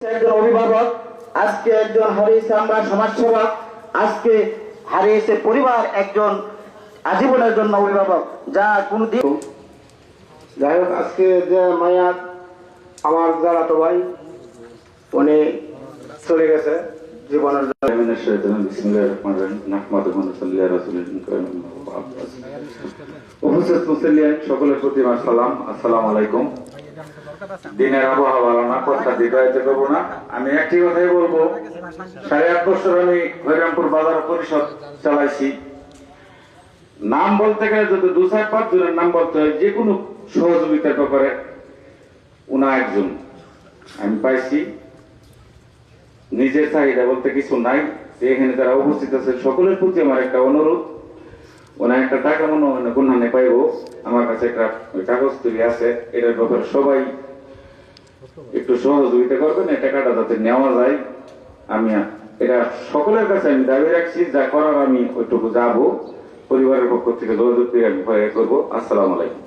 একজন অভিভাবক, আজকে একজন হারিয়েছে আমরা সমাজসেবক, আজকে হারিয়েছে পরিবার একজন আজীবনের জন্য অভিভাবক, যা কোনদিন। যাই হোক, আজকে যে মায়া আমার যারা তো ভাই উনি চলে গেছে জীবনের উপস্থিত মুসলিয়ান সকলের প্রতি আমার সালাম। আসসালামু আলাইকুম। দিনের আবহাওয়া ভালো না, কথা দীর্ঘায়িত করবো না। আমি একটি কথাই বলবো, 8.5 বছর আমি হরিরামপুর বাজার পরিষদ চালাইছি। নাম বলতে গেলে যদি 2-4-5 জনের নাম বলতে হয়, যে কোনো সহযোগিতার ব্যাপারে উনা একজন আমি পাইছি। নিজের চাহিদা বলতে কিছু নাই। এখানে যারা উপস্থিত আছে সকলের প্রতি আমার একটা অনুরোধ, ওনার একটা টাকা মনে হয় কোনখানে পাইব, আমার কাছে একটা কাগজ তৈরি আছে, এটার ব্যাপারে সবাই একটু সহযোগিতা করবেন, এই টাকাটা যাতে নেওয়া যায়। আমি এটা সকলের কাছে আমি দাবি রাখছি, যা করার আমি ওইটুকু যাবো, পরিবারের পক্ষ থেকে যোগাযোগ করে আমি করবো। আসসালামু আলাইকুম।